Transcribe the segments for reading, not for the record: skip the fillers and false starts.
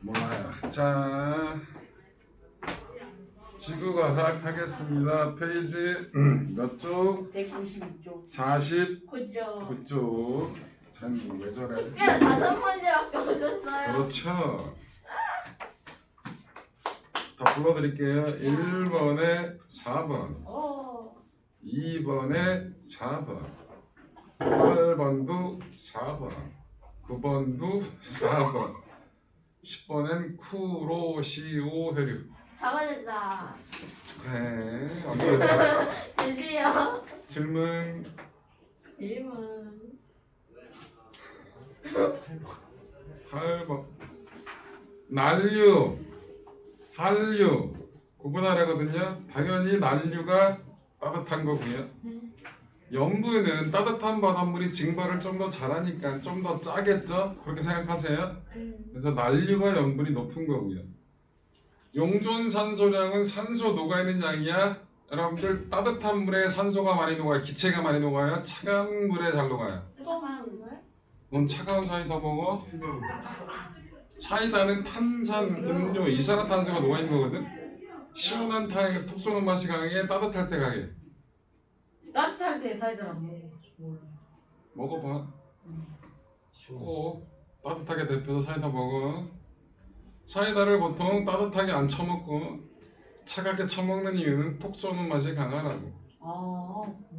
몰라요. 자, 지구과학 하겠습니다. 페이지 몇 쪽? 192쪽. 49쪽. 전 왜 저래? 숙제가 5문제밖에 없었어요. 그렇죠. 다 불러드릴게요. 1번에 4번, 2번에 4번, 8번도 4번, 9번도 4번, 10번엔 쿠로시오 혈류. 다 맞았다. 축하해. 어머니들. 드디어. 질문. 8번. 난류, 한류 구분하라거든요. 당연히 난류가 따뜻한 거고요. 염분은 따뜻한 바닷물이 증발을 좀 더 잘하니까 좀 더 짜겠죠? 그렇게 생각하세요. 그래서 난류가 염분이 높은 거고요. 용존 산소량은 산소 녹아있는 양이야. 여러분들 따뜻한 물에 산소가 많이 녹아요. 기체가 많이 녹아요. 차가운 물에 잘 녹아요. 뜨거운 물? 넌 차가운 사이다 먹어? 사이다는 탄산, 음료, 이산화탄소가 녹아있는 거거든? 시원한 타에 톡 쏘는 맛이 강해? 따뜻할 때 강해? 따뜻할 때 사이다를 안 먹어. 먹어봐. 꼭 따뜻하게 데펴서 사이다 먹어. 사이다를 보통 따뜻하게 안 처먹고 차갑게 처먹는 이유는 톡 쏘는 맛이 강하라고.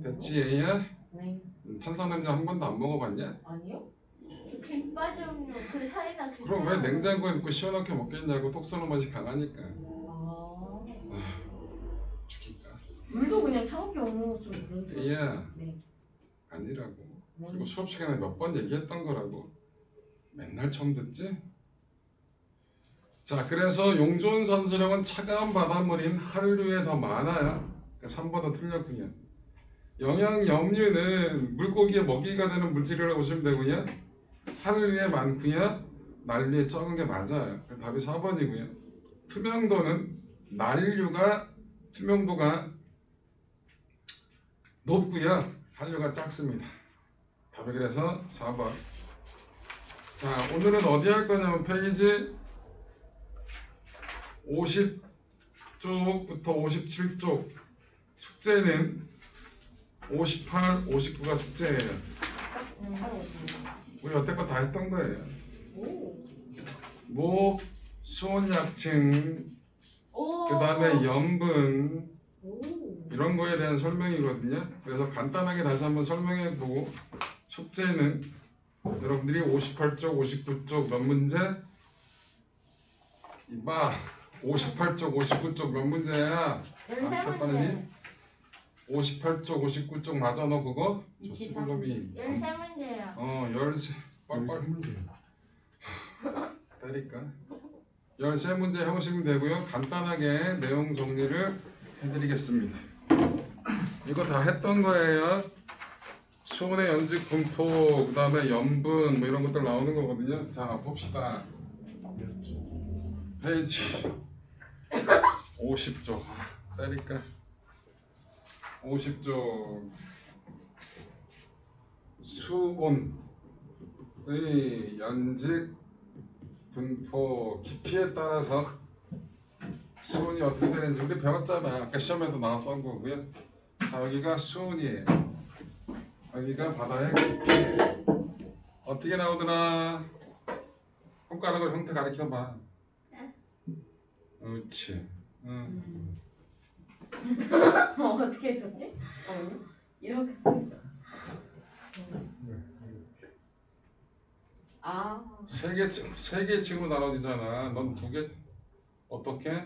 됐지 얘야? 네. 탄산음료 한 번도 안 먹어봤냐? 아니요? 김빠지 음료 그 사이다 그. 그럼 왜 냉장고에 넣고 시원하게 먹겠냐고. 톡 쏘는 맛이 강하니까. 죽일까? 물도 그냥 차갑게 먹는 것좀 그런. 얘야. 네. 아니라고. 그리고 수업 시간에 몇 번 얘기했던 거라고. 맨날 처음 듣지? 자, 그래서 용존 산소량은 차가운 바닷물인 한류에 더 많아요. 그러니까 3번도 틀렸군요. 영양 염류는 물고기의 먹이가 되는 물질이라고 보시면 되고요. 한류에 많고요. 난류에 적은 게 맞아요. 답이 4번이고요. 투명도는 난류가 투명도가 높고요. 한류가 작습니다. 답이 그래서 4번. 자, 오늘은 어디 할 거냐면 페이지 50쪽부터 57쪽 숙제는 58, 59가 숙제예요. 우리 여태껏 다 했던 거예요. 목, 수온약층, 그 다음에 염분 이런 거에 대한 설명이거든요. 그래서 간단하게 다시 한번 설명해 보고 숙제는 여러분들이 58쪽, 59쪽 몇 문제? 이봐 58쪽, 59쪽 몇 문제야? 아, 빨리 58쪽, 59쪽 맞아 너 그거? 저 수블럼이 13문제요. 13 빨리 때릴까? 13문제 해보시면 되고요. 간단하게 내용 정리를 해드리겠습니다. 이거 다 했던 거예요. 수온의 연직 분포, 그 다음에 염분 뭐 이런 것들 나오는 거거든요. 자 봅시다. 페이지 50쪽 때릴까? 50쪽 수온의 연직 분포 깊이에 따라서 수온이 어떻게 되는지 우리 배웠잖아. 아까 시험에서 나왔던 거고요. 자, 여기가 수온이에요. 여기가 바다의 깊이에요. 어떻게 나오더라? 손가락으로 형태 가리켜봐. 그렇지. 어떻게 했었지? 이렇게. 세 개 층으로 나눠지잖아. 넌 두 개 어떻게?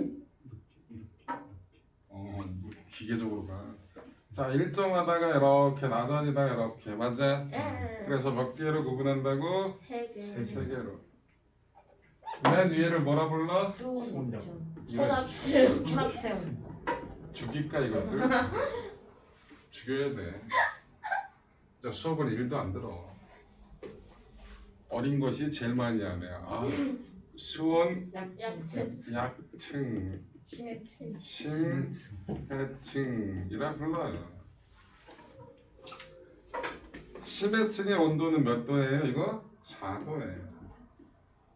기계적으로 가. 자, 일정하다가 이렇게 나란히다가 이렇게 맞아. 그래서 몇 개로 구분한다고? 세 개로. 맨 위에를 뭐라 불러? 소납층. 죽일까 이것들? 죽여야 돼. 자, 수업을 1도 안 들어. 어린 것이 제일 많이 하네. 수원 약층 심해층이라 불러요. 심해층의 온도는 몇 도예요? 이거 4도예요.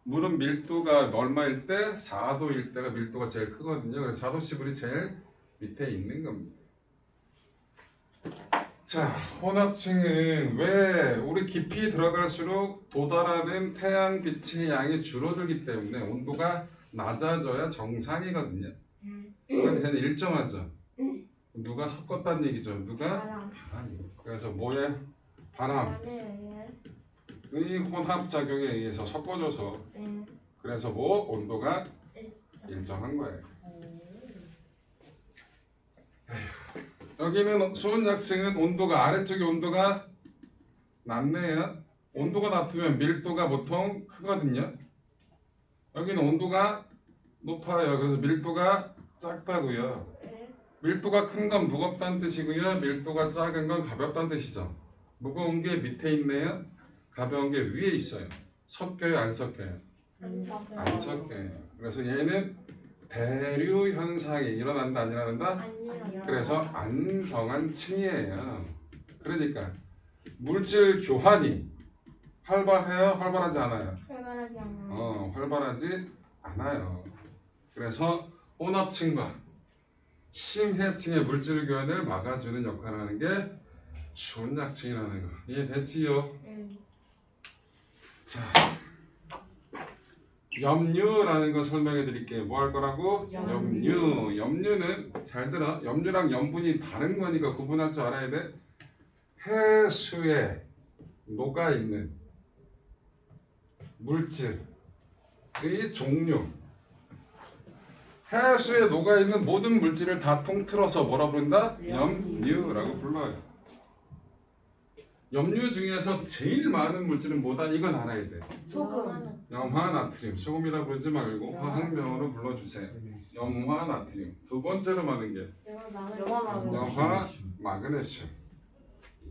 물은 밀도가 얼마일 때? 4도일 때가 밀도가 제일 크거든요. 그래서 자도시물이 제일 밑에 있는 겁니다. 자, 혼합층은 왜 우리 깊이 들어갈수록 도달하는 태양빛의 양이 줄어들기 때문에 온도가 낮아져야 정상이거든요. 그건 그냥 일정하죠. 누가 섞었다는 얘기죠. 누가? 바람. 바람이. 그래서 뭐에? 바람의 네. 혼합작용에 의해서 섞어줘서 네. 그래서 뭐? 온도가 일정한 거예요. 여기는 수온약층은 온도가 아래쪽에 온도가 낮네요. 온도가 낮으면 밀도가 보통 크거든요. 여기는 온도가 높아요. 그래서 밀도가 작다고요. 네. 밀도가 큰 건 무겁다는 뜻이고요. 밀도가 작은 건 가볍다는 뜻이죠. 무거운 게 밑에 있네요. 가벼운 게 위에 있어요. 섞여요, 안 섞여요? 안 섞여요. 그래서 얘는 대류 현상이 일어난다, 안 일어난다? 아니요. 그래서 안정한 층이에요. 그러니까 물질 교환이 활발해요, 활발하지 않아요? 활발하지 않아요. 활발하지 않아요. 그래서 혼합층과 심해층의 물질 교환을 막아주는 역할을 하는 게 수온약층이라는 거. 이해됐지요? 자, 염류라는 거 설명해 드릴게요. 뭐 할 거라고? 염류. 염류는 잘 들어. 염류랑 염분이 다른 거니까 구분할 줄 알아야 돼. 해수에 녹아 있는 물질의 종류. 해수에 녹아 있는 모든 물질을 다 통틀어서 뭐라 부른다? 염류라고 불러요. 염류 중에서 제일 많은 물질은 뭐다? 이건 알아야 돼. 소금. 염화 나트륨. 소금이라 부르지 말고 화학명으로 불러주세요. 염화 나트륨. 두 번째로 많은 게 염화 마그네슘.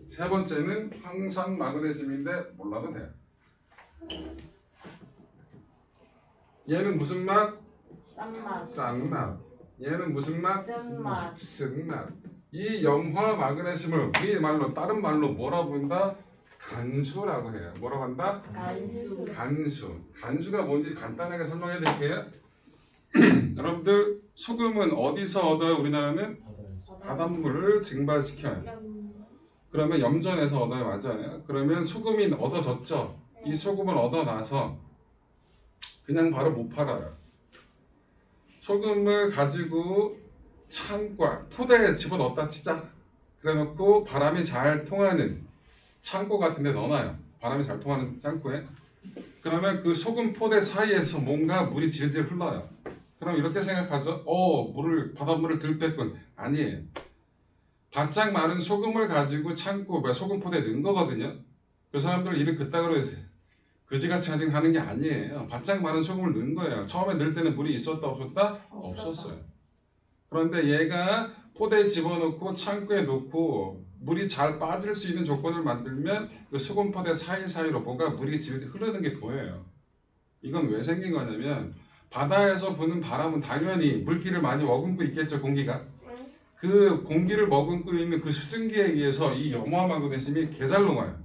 세 번째는 황산 마그네슘인데 몰라도 돼요. 얘는 무슨 맛? 짠맛. 짠맛. 얘는 무슨 맛? 쓴맛. 쓴맛. 이 염화 마그네슘을 우리 말로 다른 말로 뭐라 부른다? 간수라고 해요. 뭐라고 한다? 간수. 간수. 간수가 뭔지 간단하게 설명해 드릴게요. 여러분들 소금은 어디서 얻어요? 우리나라는 바닷물을 증발시켜요. 그러면 염전에서 얻어요. 맞아요. 그러면 소금이 얻어졌죠. 이 소금을 얻어놔서 그냥 바로 못 팔아요. 소금을 가지고 창과 포대에 집어넣었다 치자. 그래놓고 바람이 잘 통하는 창고 같은 데 넣어놔요. 바람이 잘 통하는 창고에. 그러면 그 소금 포대 사이에서 뭔가 물이 질질 흘러요. 그럼 이렇게 생각하죠. 바닷물을 들뺐군. 아니에요. 바짝 마른 소금을 가지고 창고, 소금 포대에 넣은 거거든요. 그 사람들 일을 그따구로 그지같이 아직 하는 게 아니에요. 바짝 마른 소금을 넣은 거예요. 처음에 넣을 때는 물이 있었다 없었다? 없었어요. 그런데 얘가 포대에 집어넣고 창고에 놓고 물이 잘 빠질 수 있는 조건을 만들면 그 소금 포대 사이사이로 뭔가 물이 흐르는 게 보여요. 이건 왜 생긴 거냐면 바다에서 부는 바람은 당연히 물기를 많이 머금고 있겠죠. 공기가. 그 공기를 머금고 있는 그 수증기에 의해서 이 염화 마그네슘이 개잘 녹아요.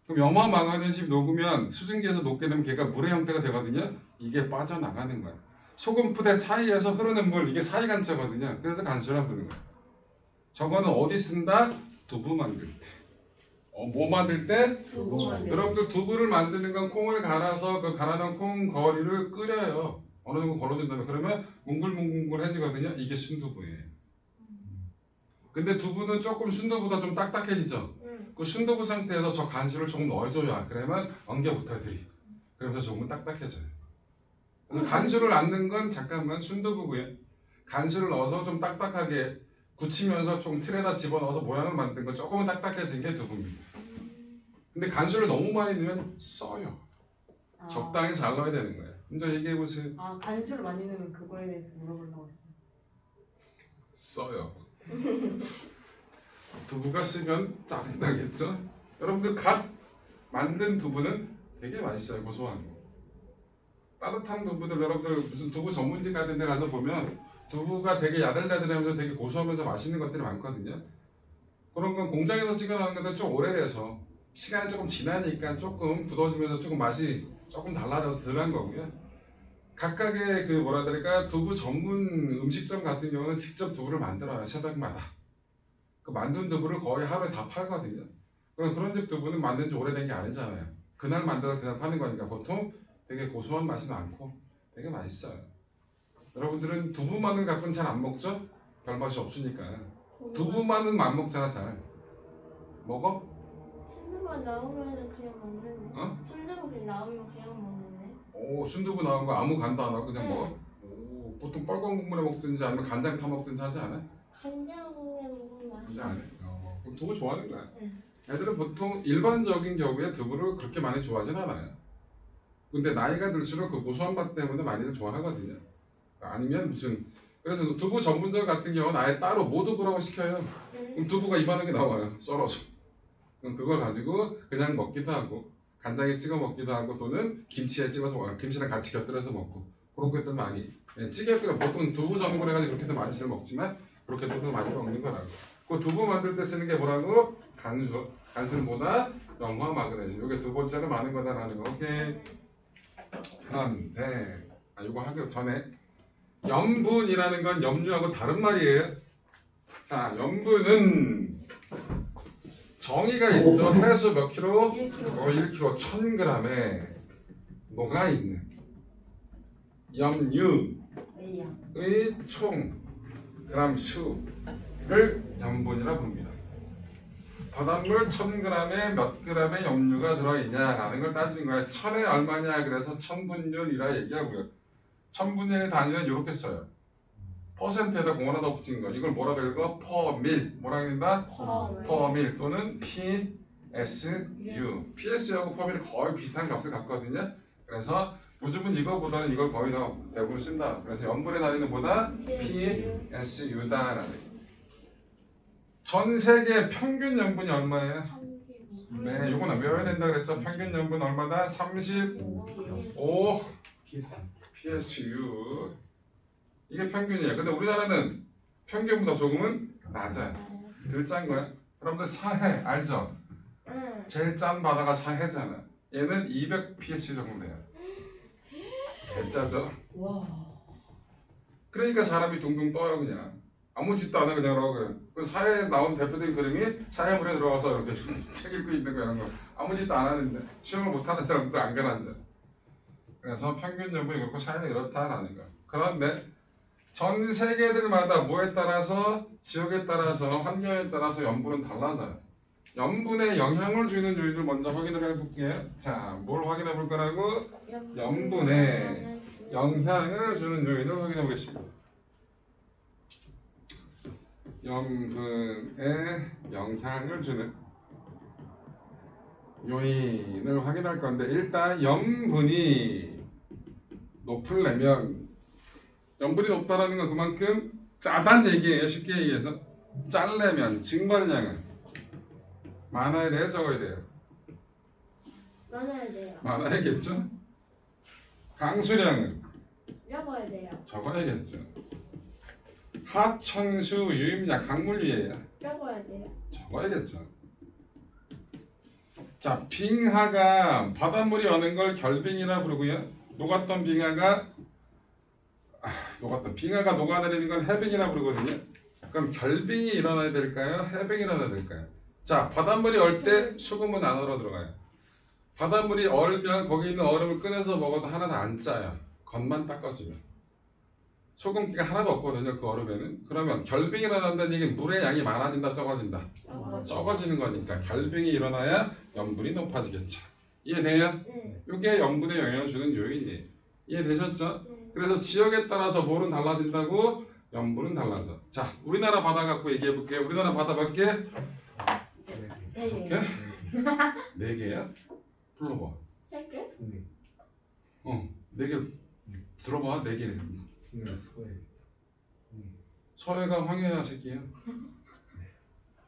그럼 염화 마그네슘이 녹으면 수증기에서 녹게 되면 걔가 물의 형태가 되거든요. 이게 빠져나가는 거예요. 소금 포대 사이에서 흐르는 물, 이게 사이간자거든요. 그래서 간수라 부르는 거예요. 저거는 어디 쓴다? 두부 만들 때. 뭐 만들 때? 두부 만들 때. 여러분들 두부를 만드는 건 콩을 갈아서 그 갈아놓은 콩 거리를 끓여요. 어느 정도 걸러준 다음에 그러면 뭉글뭉글해지거든요. 이게 순두부예요. 근데 두부는 조금 순두부보다 좀 딱딱해지죠. 그 순두부 상태에서 저 간수를 조금 넣어줘야 그러면 엉겨붙어들이. 그러면서 조금 딱딱해져요. 간수를 안 넣은 건 잠깐만 순두부고요. 간수를 넣어서 좀 딱딱하게 굳히면서 좀 틀에다 집어넣어서 모양을 만든 거 조금은 딱딱해진 게 두부입니다. 근데 간수를 너무 많이 넣으면 써요. 적당히 잘 넣어야 되는 거예요. 먼저 얘기해 보세요. 간수를 많이 넣으면 그거에 대해서 물어보려고 했어요. 써요. 두부가 쓰면 짜증나겠죠? 여러분들 갓 만든 두부는 되게 맛있어요. 고소한 거. 따뜻한 두부들 여러분들 무슨 두부 전문집 같은 데 가서 보면 두부가 되게 야들야들하면서 되게 고소하면서 맛있는 것들이 많거든요. 그런 건 공장에서 찍어나오는 것들 좀 오래돼서 시간이 조금 지나니까 조금 굳어지면서 조금 맛이 조금 달라져서 덜한 거고요. 각각의 그 뭐라 해야 될까 두부 전문 음식점 같은 경우는 직접 두부를 만들어요. 새벽마다. 그 만든 두부를 거의 하루에 다 팔거든요. 그런 집 두부는 만든 지 오래된 게 아니잖아요. 그날 만들어 그날 파는 거니까 보통 되게 고소한 맛이 많고 되게 맛있어요. 여러분들은 두부만은 가끔 잘 안 먹죠? 별 맛이 없으니까. 두부만은 안 먹잖아 잘. 먹어? 순두부 나오면 그냥 먹는데. 어? 순두부 그냥 나오면 그냥 먹는데. 오 순두부 나온 거 아무 간도 안 하고 그냥 네. 먹어? 오, 보통 뻘건 국물에 먹든지 아니면 간장 타 먹든지 하지 않아? 간장에 먹으면 간장 맛있어. 안 해? 그럼 두부 좋아하는 거야. 응. 애들은 보통 일반적인 경우에 두부를 그렇게 많이 좋아하진 않아요. 근데 나이가 들수록 그 고소한 맛 때문에 많이들 좋아하거든요. 아니면 무슨 그래서 두부 전문점 같은 경우는 아예 따로 모두부라고 시켜요. 그럼 두부가 이만하게 나와요. 썰어서. 그럼 그걸 가지고 그냥 먹기도 하고 간장에 찍어 먹기도 하고 또는 김치에 찍어서 먹어요. 김치랑 같이 곁들여서 먹고 그런 것들 많이 찌개 끓여 보통 두부 전골 해가지고 그렇게도 많이 잘 먹지만 그렇게도 많이 먹는 거라고. 그 두부 만들 때 쓰는 게 뭐라고? 간수. 간수는 뭐다? 염화 마그네슘. 이게 두 번째로 많은 거다라는 거. 오케이. 그런데 이거 하기 전에 염분이라는 건 염류하고 다른 말이에요. 자, 염분은 정의가 있죠. 해수 몇 킬로? 1kg. 1kg 1000g에 뭐가 있는 염류의 A야. 총 그램 수를 염분이라 부릅니다. 바닷물 1000g에 몇 g의 염류가 들어있냐라는 걸 따지는 거예요. 1000에 얼마냐 그래서 천분율이라 얘기하고요. 천분율의 단위는 이렇게 써요. 퍼센트에다 공 하나 더 붙인 거. 이걸 뭐라고 읽어? 퍼밀. 뭐라고 읽는다? 퍼밀 또는 PSU. PSU하고 퍼밀이 거의 비슷한 값을 갖거든요. 그래서 요즘은 이거보다는 이걸 거의 더 대부분 쓴다. 그래서 염분의 단위는 뭐다? PSU다라는 거. 전 세계 평균 염분이 얼마예요? 네, 요거는 외워야 된다 그랬죠. 평균 염분 얼마다? 35 PSU. 이게 평균이에요. 근데 우리나라는 평균보다 조금은 낮아요. 덜 짠 거야. 여러분들 사해 알죠? 응. 제일 짠 바다가 사해잖아. 얘는 200 PSU 정도 돼요. 개짜죠? 와. 그러니까 사람이 둥둥 떠요 그냥. 아무 짓도 안 하고 그냥 그러고. 그 사해에 나온 대표적인 그림이 사해물에 들어가서 이렇게 책 읽고 있는 거 이런 거. 아무 짓도 안 하는데 시험을 못 하는 사람도 안 가라앉아. 그래서 평균 염분이 그렇고 사해는 이렇다라는 거. 그런데 전 세계들마다 뭐에 따라서 지역에 따라서 환경에 따라서 염분은 달라져요. 염분에 영향을 주는 요인을 먼저 확인을 해볼게요. 자, 뭘 확인해 볼 거라고? 염분에 영향을 주는 요인을 확인해 보겠습니다. 염분에 영향을 주는 요인을 확인할 건데 일단 염분이 높으려면 염분이 높다라는 건 그만큼 짜단 얘기예요. 쉽게 얘기해서 짜려면 증발량은 많아야 돼요? 적어야 돼요? 많아야 돼요. 많아야겠죠? 강수량은 적어야 돼요. 적어야겠죠? 하천수 유임량 강물류예요. 적어야 돼요. 적어야겠죠? 자, 빙하가 바닷물이 어는 걸 결빙이라 부르고요. 녹았던 빙하가 빙하가 녹아내리는 건 해빙이라 부르거든요. 그럼 결빙이 일어나야 될까요? 해빙이 일어나야 될까요? 자, 바닷물이 얼 때 수금은 안 얼어 들어가요. 바닷물이 얼면 거기 있는 얼음을 꺼내서 먹어도 하나도 안 짜요. 겉만 닦아주면. 소금기가 하나도 없거든요. 그 얼음에는. 그러면 결빙이 일어난다는 얘기는 물의 양이 많아진다 적어진다? 적어지는 거니까 결빙이 일어나야 염분이 높아지겠죠. 이해돼요? 응. 이게 염분에 영향을 주는 요인이에요. 이해되셨죠? 응. 그래서 지역에 따라서 뭘은 달라진다고? 염분은 달라져. 자, 우리나라 바다 갖고 얘기해 볼게요. 우리나라 바다 몇 개? 다섯 개? 네 개야? 불러봐. 세 개? 네 개. 들어봐. 네 개. 서해가 황해야 새끼야.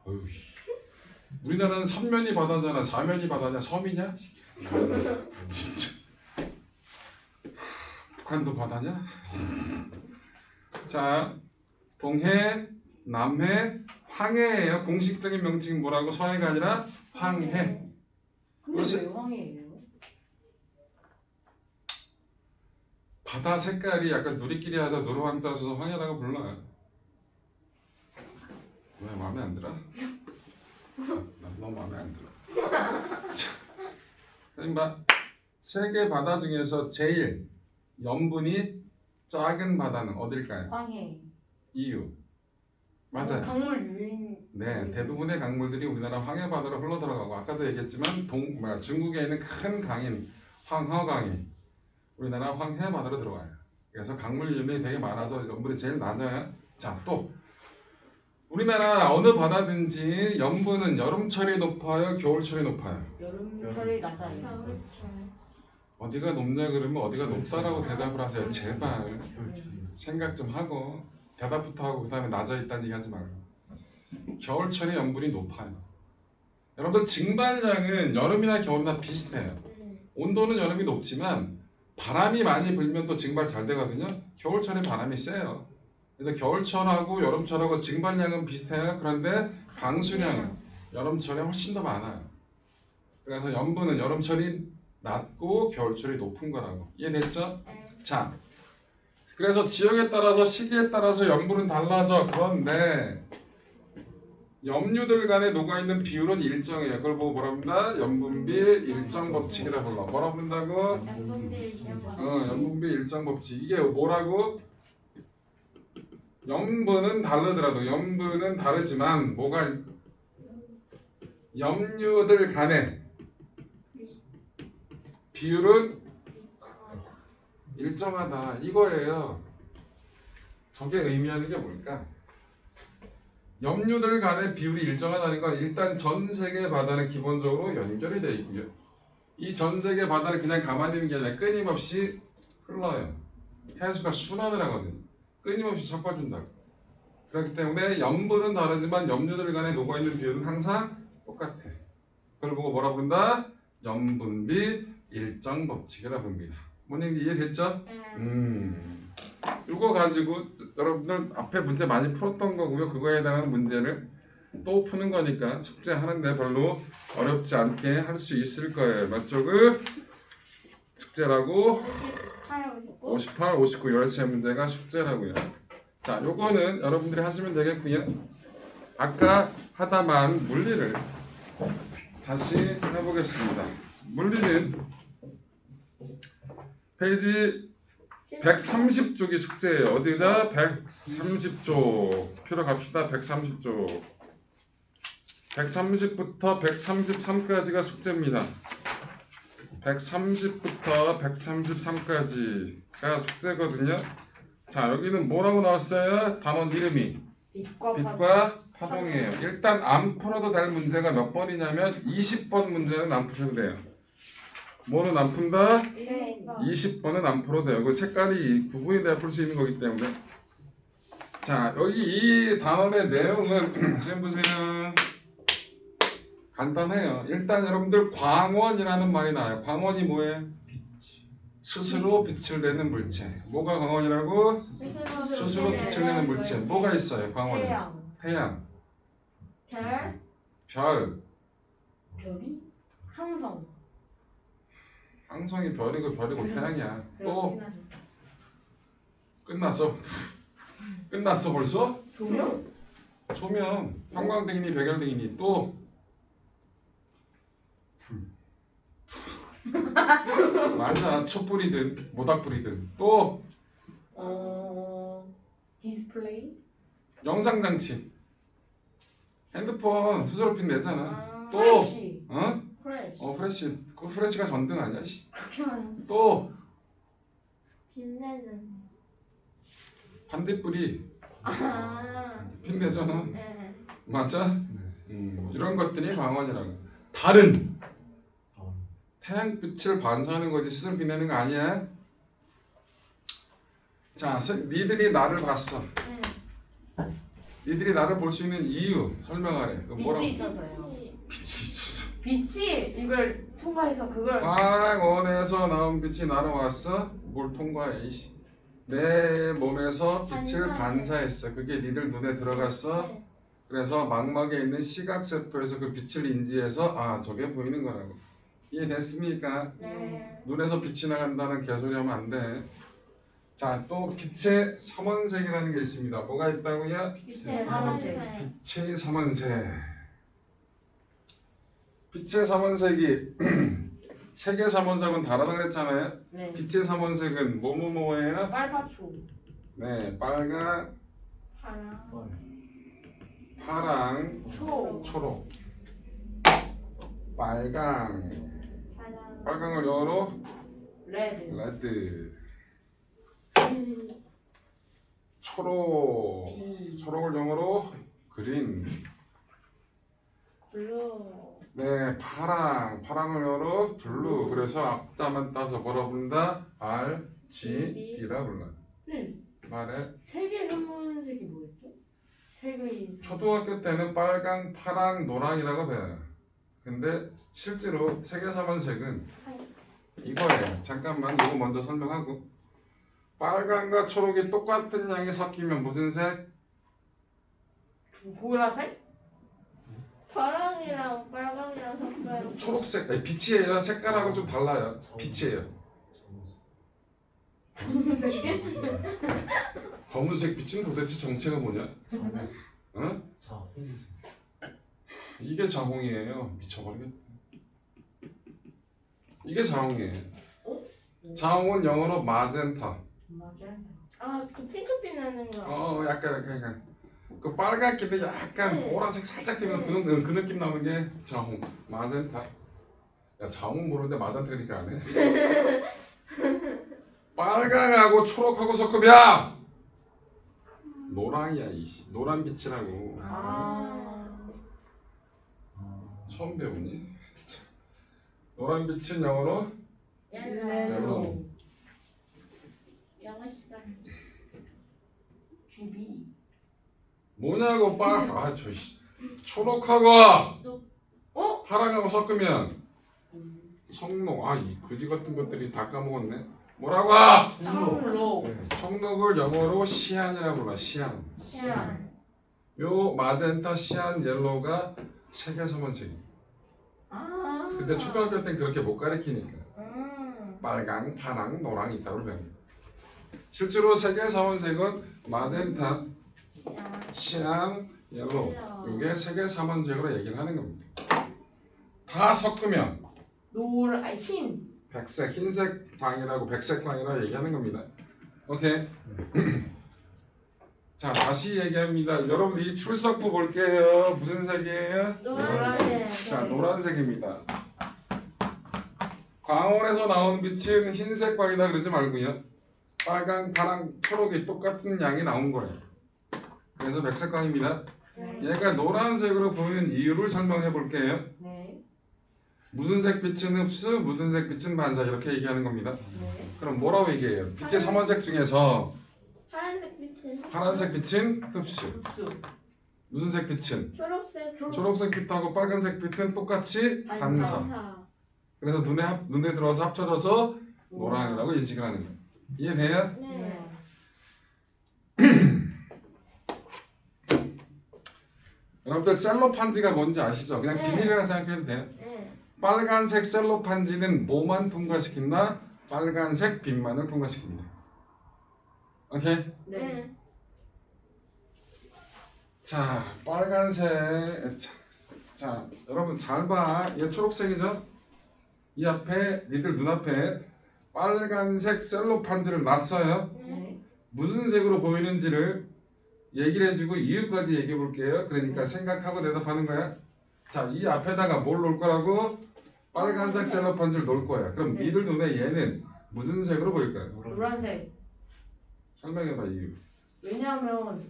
어휴. 우리나라는 삼면이 바다잖아. 사면이 바다냐? 섬이냐? 진짜. 북한도 바다냐? 자, 동해, 남해, 황해예요. 공식적인 명칭은 뭐라고? 서해가 아니라 황해. 근데 왜 황해예요? 바다 색깔이 약간 누리끼리 하다 누르왕자 써서 황해라고 불러요. 왜 마음에 안 들어? 난 너무 마음에 안 들어. 자, 선생님 봐. 세계 바다 중에서 제일 염분이 작은 바다는 어딜까요? 황해. 이유. 맞아요. 강물 유인. 네, 대부분의 강물들이 우리나라 황해 바다로 흘러 들어가고 아까도 얘기했지만 중국에 있는 큰 강인 황허강이 우리나라 황해 바다로 들어가요. 그래서 강물 유입이 되게 많아서 염분이 제일 낮아요. 자, 또 우리나라 어느 바다든지 염분은 여름철이 높아요, 겨울철이 높아요? 여름철이 낮아요. 겨울철. 어디가 높냐 그러면 어디가 높다라고 대답을 하세요. 제발 생각 좀 하고 대답부터 하고 그 다음에 낮아 있다는 얘기 하지 말고. 겨울철에 염분이 높아요. 여러분들 증발량은 여름이나 겨울이나 비슷해요. 온도는 여름이 높지만 바람이 많이 불면 또 증발 잘 되거든요. 겨울철에 바람이 세요. 그래서 겨울철하고 여름철하고 증발량은 비슷해요. 그런데 강수량은 여름철에 훨씬 더 많아요. 그래서 염분은 여름철이 낮고 겨울철이 높은 거라고. 이해됐죠? 자, 그래서 지역에 따라서 시기에 따라서 염분은 달라져. 그런데 염류들 간에 녹아있는 비율은 일정해요. 그걸 보고 뭐라 합니다? 염분비 일정 법칙이라 불러. 뭐라 부른다고? 염분비 일정 법칙. 이게 뭐라고? 염분은 다르더라도 염분은 다르지만 뭐가 염류들 간에 비율은 일정하다 이거예요. 저게 의미하는 게 뭘까? 염류들 간의 비율이 일정하다는 건 일단 전 세계 바다는 기본적으로 연결이 되어 있고요. 이 전 세계 바다는 그냥 가만히 있는 게 아니라 끊임없이 흘러요. 해수가 순환을 하거든요. 끊임없이 섞어준다고. 그렇기 때문에 염분은 다르지만 염류들 간에 녹아있는 비율은 항상 똑같아. 그걸 보고 뭐라 부른다? 염분비 일정 법칙이라 부릅니다. 뭔 얘기 이해됐죠? 이거 가지고 여러분들 앞에 문제 많이 풀었던 거고요. 그거에 해당하는 문제를 또 푸는 거니까 숙제하는데 별로 어렵지 않게 할 수 있을 거예요. 몇 쪽을 숙제라고? 58, 59, 13문제가 숙제라고요. 자, 요거는 여러분들이 하시면 되겠고요. 아까 하다만 물리를 다시 해보겠습니다. 물리는 페이지 130쪽이 숙제예요. 어디다? 130쪽. 펴러 갑시다. 130쪽. 130부터 133까지가 숙제입니다. 130부터 133까지가 숙제거든요. 자, 여기는 뭐라고 나왔어요? 단원 이름이 빛과 파동이에요. 일단 안 풀어도 될 문제가 몇 번이냐면 20번 문제는 안 푸셔도 돼요. 뭐는 안 푼다? 20번은 안 풀어도 돼요. 그 색깔이 구분이 돼야 풀 수 있는 거기 때문에. 자, 여기 이 단원의 내용은 지금 보세요. 간단해요. 일단 여러분들 광원이라는 말이 나와요. 광원이 뭐예요? 스스로 빛을 내는 물체. 뭐가 광원이라고? 스스로 빛을 내는 물체. 뭐가 있어요? 광원에? 태양. 별. 별이? 항성. 항성이 별이고 태양이야. 또 끝났어. 끝났어 벌써? 조명? 조명. 형광등이니 백열등이니 또 맞아. 촛불이든 모닥불이든 또 디스플레이? 영상장치. 핸드폰 스스로 빛 내잖아. 또 프레쉬. 어? 프레쉬. 프레쉬. 그 프레쉬가 전등 아니야? 그렇게 많이. 또 빛내는. 반딧불이 빛 내잖아. 맞아? 이런 것들이 광원이라고. 달은 태양빛을 반사하는 거지 스스로 빛내는 거 아니야? 자, 니들이 나를 봤어. 니들이 나를 볼 수 있는 이유 설명하래. 빛이 있어서요. 빛이 있었어. 빛이 이걸 통과해서 그걸 광원에서 나온 빛이 나로 왔어. 뭘 통과해? 내 몸에서 빛을 반사했어. 그게 니들 눈에 들어갔어. 그래서 망막에 있는 시각세포에서 그 빛을 인지해서 아 저게 보이는 거라고. 이해됐습니까? 네. 눈에서 빛이 나간다는 개소리 하면 안 돼. 자, 또 빛의 삼원색이라는 게 있습니다. 뭐가 있다고요? 빛의 삼원색. 삼원색. 빛의 삼원색. 빛의 삼원색이 색의 삼원색은 다르다 그랬잖아요. 네. 빛의 삼원색은 뭐뭐뭐예요? 빨파초. 네, 빨강, 파랑. 파랑, 초. 초록. 빨강. 파랑. 빨강을 영어로 레드. 레드. 초록. 비. 초록을 영어로 그린. 블루. 네, 파랑. 파랑을 영어로 블루. 그래서 앞자만 따서 뭐라 부른다? R, G, B라 불러. 네. 말해. 색의 삼원색이 뭐였죠? 색의. 초등학교 때는 빨강, 파랑, 노랑이라고 배워요. 근데 실제로 색의 삼원색은 이거예요. 잠깐만 이거 먼저 설명하고. 빨강과 초록이 똑같은 양이 섞이면 무슨 색? 보라색? 파랑이랑 빨강이랑 섞어요. 초록색. 아니, 빛이에요. 색깔하고 좀 달라요. 빛이에요. 검은색 빛은 도대체 정체가 뭐냐? 응? 이게 자홍이에요. 미쳐버리겠다. 이게 자홍이에요. 자홍은 영어로 마젠타. 맞아요. 아, 그 핑크빛 나는 거. 약간 그 빨갛게도 약간 네. 보라색 살짝 되면 그 느낌 나는 게 자홍. 마젠타. 야, 자홍 모르는데 마젠타 그러니까 안 해. 빨강하고 초록하고 섞으면 노랑이야. 노란 빛이라고. 아. 처음 배우니? 노란 빛은 영어로 옐로우. 영어 시간. GB. 뭐냐고 초록하고 어? 파랑하고 섞으면 청록. 이 그지 같은 것들이 다 까먹었네. 뭐라고? 청록. 청록을 영어로 시안이라고 불러. 시안. 시안. 요 마젠타, 시안, 옐로우가 색의 삼원색이. 아. 근데 초등학교 땐 그렇게 못 가르치니까 음. 빨강, 파랑, 노랑 있다고 배웁니다. 실제로 색의 삼원색은 마젠타, 시안, 옐로우. 요게 색의 삼원색으로 얘기를 하는 겁니다. 다 섞으면 흰. 백색, 흰색 광이라고 백색 광이라고 얘기하는 겁니다. 오케이. 자, 다시 얘기합니다. 여러분 이 출석부 볼게요. 무슨 색이에요? 노란색. 자, 노란색입니다. 광원에서 나오는 빛은 흰색 광이다 그러지 말고요. 빨강, 파랑, 초록이 똑같은 양이 나온 거예요. 그래서 백색 광입니다. 네. 얘가 노란색으로 보이는 이유를 설명해 볼게요. 네. 무슨 색 빛은 흡수, 무슨 색 빛은 반사 이렇게 얘기하는 겁니다. 네. 그럼 뭐라고 얘기해요? 빛의 삼원색 중에서 파란색 빛은 파란색 빛은 흡수, 흡수. 무슨 색 빛은? 초록색 초록색 빛하고 빨간색 빛은 똑같이 반사. 반사. 그래서 눈에 들어와서 합쳐져서 노랑이라고 인식을 하는 거예요. 이해돼요? 네. 여러분들 셀로판지가 뭔지 아시죠? 그냥 네. 비닐이라 생각해도 돼요. 네. 빨간색 셀로판지는 뭐만 통과시킨다? 빨간색 빛만을 통과시킵니다. 오케이? 네. 네. 자, 빨간색. 자, 여러분 잘 봐. 얘 초록색이죠? 이 앞에 니들 눈앞에 빨간색 셀로판지를 놨어요. 네. 무슨 색으로 보이는지를 얘기를 해주고 이유까지 얘기해 볼게요. 그러니까 생각하고 대답하는 거야. 자, 이 앞에다가 뭘 놓을 거라고? 빨간색 셀로판지를 놓을 거야. 그럼 네. 니들 눈에 얘는 무슨 색으로 보일까요? 노란색. 설명해봐 이유. 왜냐하면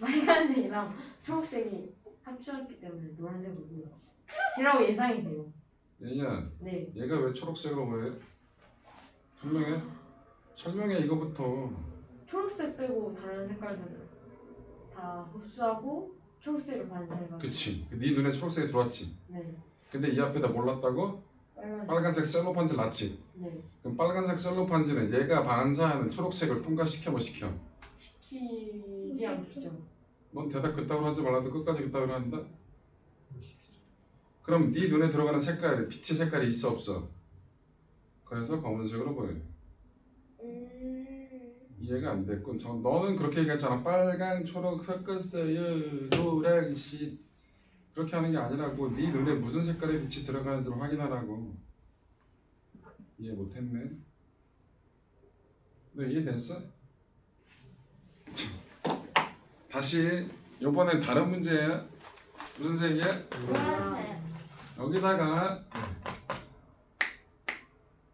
빨간색이랑 초록색이 합쳐졌기 때문에 노란색으로 보여. 지라고 예상이 돼요. 얘냐, 네. 얘가 왜 초록색으로 보여? 설명해. 설명해 이거부터. 초록색 빼고 다른 색깔들을 다 흡수하고 초록색을 반사해가지고. 그치. 네 눈에 초록색이 들어왔지. 네. 근데 이 앞에다 뭘 놨다고? 빨간색. 빨간색 셀로판지를 놨지. 네. 그럼 빨간색 셀로판지는 얘가 반사하는 초록색을 통과시켜 못 시켜? 시키지 않겠죠. 넌 대답 그따위로 하지 말라도 끝까지 그따위로 한다? 그럼 네 눈에 들어가는 색깔이 빛의 색깔이 있어 없어? 그래서 검은색으로 보여요. 이해가 안 됐군. 너는 그렇게 얘기했잖아. 빨강, 초록 섞었어요. 노란빛. 그렇게 하는 게 아니라고. 네 눈에 무슨 색깔의 빛이 들어가는지를 확인하라고. 이해 못했네. 너 이해됐어? 다시 이번엔 다른 문제야. 무슨 색이야? 노란색. 여기다가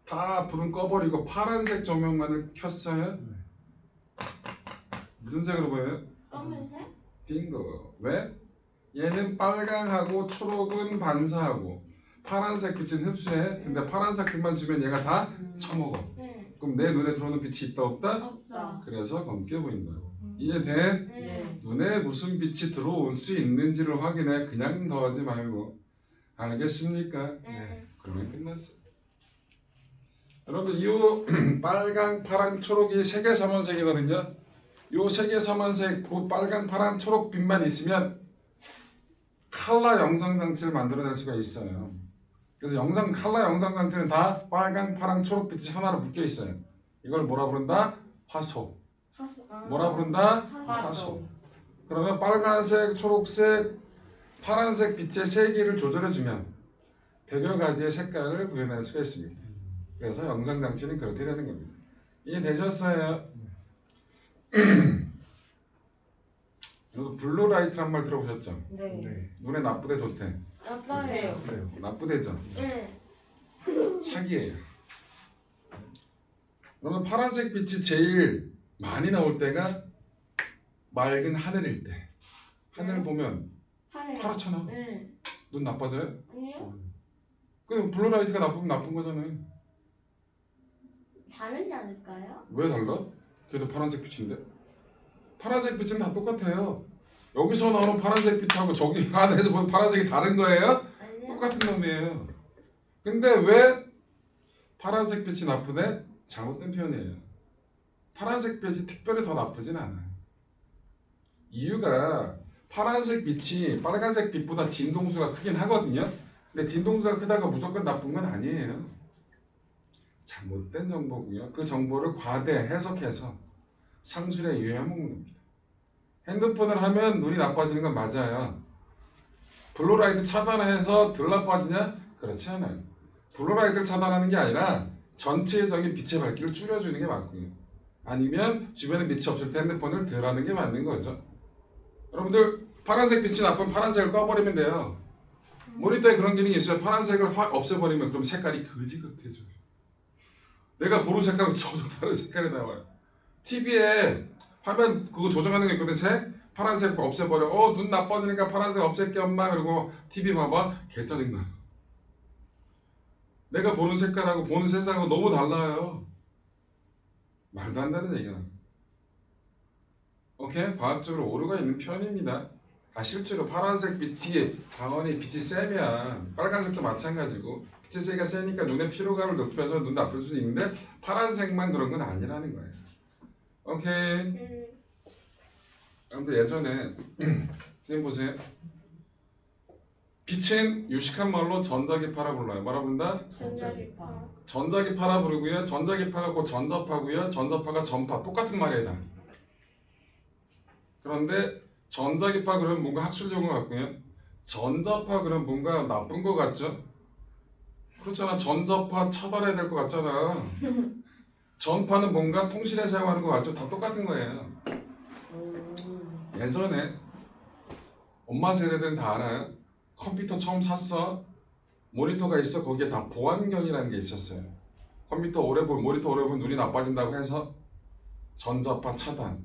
다 불은 꺼버리고 파란색 조명만을 켰어요. 무슨 색으로 보여요? 검은색? 빙고. 왜? 얘는 빨강하고 초록은 반사하고 파란색 빛은 흡수해. 근데 파란색 빛만 주면 얘가 다 처먹어. 응. 그럼 내 눈에 들어오는 빛이 있다 없다? 없다. 그래서 검게 보인다고. 이해돼? 응. 눈에 무슨 빛이 들어올 수 있는지를 확인해. 그냥 더하지 말고. 알겠습니까? 응. 그러면 끝났어. 여러분 이 빨강, 파랑, 초록이 세계 삼원색이거든요. 요 세계 삼원색, 그 빨강, 파랑, 초록 빛만 있으면 칼라 영상 장치를 만들어낼 수가 있어요. 그래서 칼라 영상 장치는 다 빨강, 파랑, 초록 빛이 하나로 묶여 있어요. 이걸 뭐라 부른다? 화소. 화소. 뭐라 부른다? 화소. 그러면 빨간색, 초록색, 파란색 빛의 세기를 조절해주면 100여 가지의 색깔을 구현할 수가 있습니다. 그래서 영상 장치는 그렇게 되는 겁니다. 이해되셨어요? 여러분 블루라이트란 말 들어보셨죠? 네. 눈에 나쁘대 좋대. 나빠요. 나쁘대죠? 응. 착이에요. 그러면 파란색 빛이 제일 많이 나올 때가 맑은 하늘일 때. 하늘 보면 파래요. 파랗잖아. 응. 눈 나빠져요? 아니요? 그럼 블루라이트가 나쁘면 나쁜 거잖아요. 다르지 않을까요? 왜 달라? 걔도 파란색 빛인데? 파란색 빛은 다 똑같아요. 여기서 나오는 파란색 빛하고 저기 하늘에서 보는 파란색이 다른 거예요? 아니요? 똑같은 놈이에요. 근데 왜 파란색 빛이 나쁘대? 잘못된 표현이에요. 파란색 빛이 특별히 더 나쁘진 않아요. 이유가 파란색 빛이 빨간색 빛보다 진동수가 크긴 하거든요. 근데 진동수가 크다가 무조건 나쁜 건 아니에요. 잘못된 정보고요. 그 정보를 과대 해석해서 상술에 유해먹는 겁니다. 핸드폰을 하면 눈이 나빠지는 건 맞아요. 블루라이트 차단해서 덜 나빠지냐? 그렇지 않아요. 블루라이트를 차단하는 게 아니라 전체적인 빛의 밝기를 줄여주는 게 맞고요. 아니면 주변에 빛이 없을 때 핸드폰을 덜 하는 게 맞는 거죠. 여러분들 파란색 빛이 나쁘면 파란색을 꺼버리면 돼요. 모니터에 그런 기능이 있어요. 파란색을 확 없애버리면 그럼 색깔이 거지같아져요. 내가 보는 색깔은 전혀 다른 색깔이 나와요. TV에 화면 그거 조정하는 게 있거든. 색 파란색 없애버려. 눈 나빠지니까 파란색 없앨게 엄마. 그리고 TV 봐봐. 개 짜증나. 내가 보는 색깔하고 보는 세상하고 너무 달라요. 말도 안 되는 얘기야. 오케이? 과학적으로 오류가 있는 편입니다. 실제로 파란색 빛이 당연히 빛이 세면 빨간색도 마찬가지고 빛이 세니까 눈의 피로감을 높여서 눈도 아플 수 있는데 파란색만 그런 건 아니라는 거예요. 오케이. 아무튼 예전에 선생님 보세요. 빛은 유식한 말로 전자기파라 불러요. 뭐라 부른다? 전자기파. 전자기파라 부르고요. 전자기파가 곧 전자파고요. 전자파가 전파. 똑같은 말이에요. 다. 그런데 전자기파 그러면 뭔가 학술 용어 같고요. 전자파 그러면 뭔가 나쁜 거 같죠? 그렇잖아. 전자파 차단해야 될 것 같잖아. 전파는 뭔가 통신에 사용하는 거 같죠? 다 똑같은 거예요. 예전에 엄마 세대들은 다 알아요. 컴퓨터 처음 샀어. 모니터가 있어. 거기에 다 보안경이라는 게 있었어요. 모니터 오래 보면 눈이 나빠진다고 해서 전자파 차단.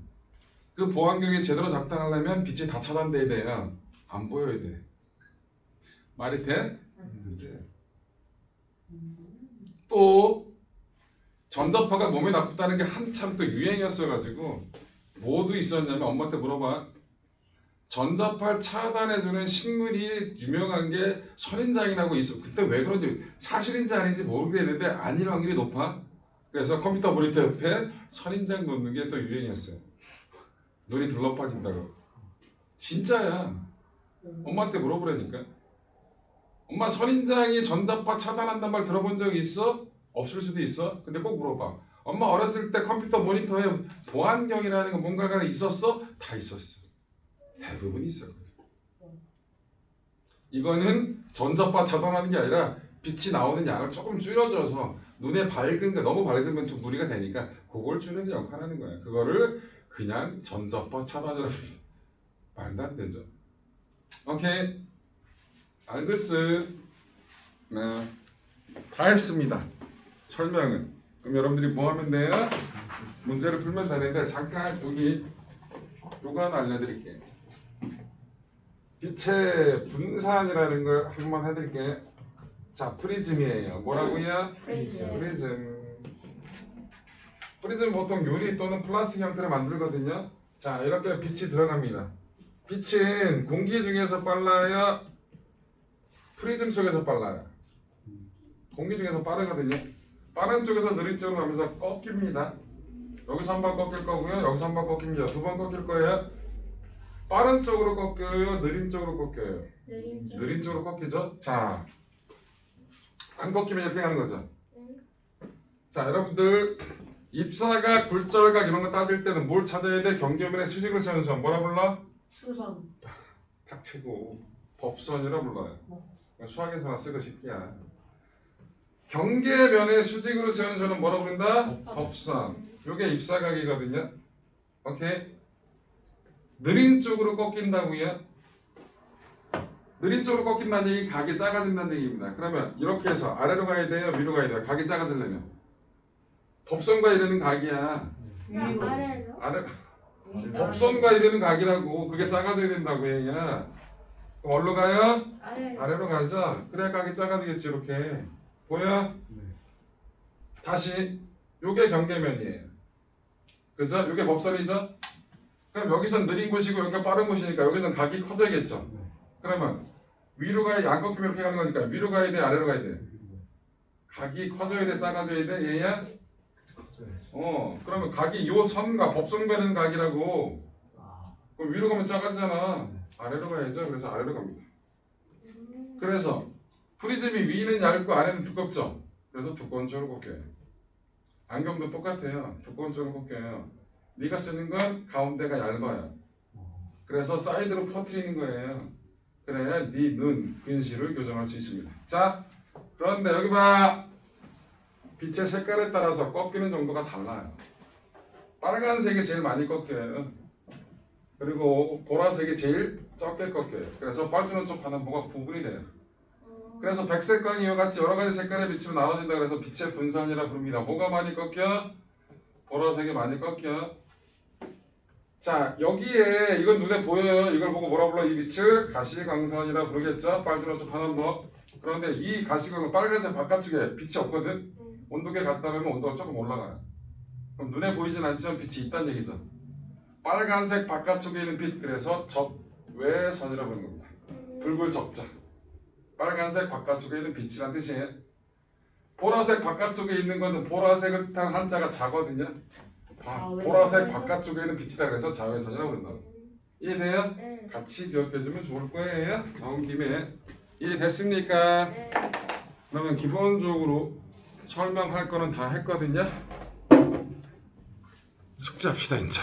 그 보안경이 제대로 작동하려면 빛이 다 차단돼야 돼요. 안 보여야 돼. 말이 돼? 네. 또 전자파가 몸에 나쁘다는 게 한참 또 유행이었어가지고 뭐도 있었냐면 엄마한테 물어봐. 전자파 차단해주는 식물이 유명한 게 선인장이라고 있어. 그때 왜 그런지 사실인지 아닌지 모르겠는데 아닐 확률이 높아. 그래서 컴퓨터 모니터 옆에 선인장 놓는 게 또 유행이었어요. 눈이 들러빠진다고. 진짜야. 엄마한테 물어보라니까. 엄마 선인장이 전자파 차단한단 말 들어본 적 있어? 없을 수도 있어. 근데 꼭 물어봐. 엄마 어렸을 때 컴퓨터 모니터에 보안경이라는 거 뭔가가 있었어? 다 있었어. 대부분 있었거든. 이거는 전자파 차단하는 게 아니라 빛이 나오는 양을 조금 줄여줘서 눈에 밝은 거 너무 밝으면 좀 무리가 되니까 그걸 주는 역할을 하는 거야. 그거를 그냥 전자파 차단이라고 합니다. 말도 안 되죠. 오케이. 알겠어. 네. 다 했습니다. 설명은. 그럼 여러분들이 뭐 하면 돼요? 문제를 풀면 되는데 잠깐 여기 요거 하나 알려드릴게요. 빛의 분산이라는 걸 한번 해드릴게요. 자, 프리즘이에요. 뭐라고요? 프리즘. 프리즘 보통 유리 또는 플라스틱 형태로 만들거든요. 자, 이렇게 빛이 들어갑니다. 빛은 공기 중에서 빨라요? 프리즘 속에서 빨라요? 공기 중에서 빠르거든요. 빠른 쪽에서 느린 쪽으로 가면서 꺾입니다. 여기서 한 번 꺾일 거고요. 여기서 한 번 꺾입니다. 두 번 꺾일 거예요. 빠른 쪽으로 꺾여요? 느린 쪽으로 꺾여요? 느린 쪽으로 꺾이죠? 자, 안 꺾이면 이렇게 가는 거죠. 자, 여러분들 입사각, 굴절각 이런 거 따질 때는 뭘 찾아야 돼? 경계면의 수직으로 세우는 선 뭐라 불러? 수선. 탁치고 법선이라 불러요. 수학에서나 쓰고 싶기야. 경계면의 수직으로 세우는 선은 뭐라 부른다? 법선. 요게 입사각이거든요. 오케이. 느린 쪽으로 꺾인다고요? 느린 쪽으로 꺾인다는 얘기 각이 작아진다는 얘기입니다. 그러면 이렇게 해서 아래로 가야 돼요? 위로 가야 돼요? 각이 작아지려면 법선과 이르는 각이야. 아래로? 아래 법선과 이르는 각이라고. 그게 작아져야 된다고 얘야. 그럼 어디로 가요? 아래로. 아래로 가죠. 그래야 각이 작아지겠지. 이렇게 보여? 다시 요게 경계면이에요. 그죠? 요게 법선이죠? 그럼 여기선 느린 곳이고 여기가 빠른 곳이니까 여기선 각이 커져야겠죠. 그러면 위로 가야 안 꺾이면 이렇게 가는 거니까 위로 가야 돼? 아래로 가야 돼? 각이 커져야 돼? 작아져야 돼? 얘야? 그러면 각이 요 선과 법선과 되는 각이라고. 그럼 위로 가면 작아지잖아. 아래로 가야죠. 그래서 아래로 갑니다. 그래서 프리즘이 위는 얇고 아래는 두껍죠. 그래서 두꺼운 쪽으로 꺾여요. 안경도 똑같아요. 두꺼운 쪽으로 꺾여요. 네가 쓰는 건 가운데가 얇아요. 그래서 사이드로 퍼뜨리는 거예요. 그래야 네 눈 근시를 교정할 수 있습니다. 자, 그런데 여기 봐. 빛의 색깔에 따라서 꺾이는 정도가 달라요. 빨간색이 제일 많이 꺾여요. 그리고 보라색이 제일 적게 꺾여요. 그래서 빨주노 쪽파는 뭐가 구분이 돼요. 그래서 백색광 이와 같이 여러 가지 색깔의 빛으로 나눠진다. 그래서 빛의 분산이라 부릅니다. 뭐가 많이 꺾여? 보라색이 많이 꺾여. 자, 여기에 이건 눈에 보여요. 이걸 보고 뭐라 불러? 이 빛을 가시광선이라 부르겠죠. 빨주노 쪽파는 뭐? 그런데 이 가시광선 빨간색 바깥쪽에 빛이 없거든. 온도계 갖다 놓으면 온도가 조금 올라가요. 그럼 눈에 보이진 않지만 빛이 있다는 얘기죠. 빨간색 바깥쪽에 있는 빛, 그래서 적외선이라고 부르는 겁니다. 붉을 적자. 빨간색 바깥쪽에 있는 빛이란 뜻이에요. 보라색 바깥쪽에 있는 것은 보라색을 뜻한 한자가 자거든요. 보라색 바깥쪽에 있는 빛이다. 그래서 자외선이라고 부른다고. 이해돼요? 네. 같이 기억해주면 좋을 거예요. 나온 김에. 이해됐습니까? 네. 그러면 기본적으로 설명할 거는 다 했거든요. 숙제합시다 이제.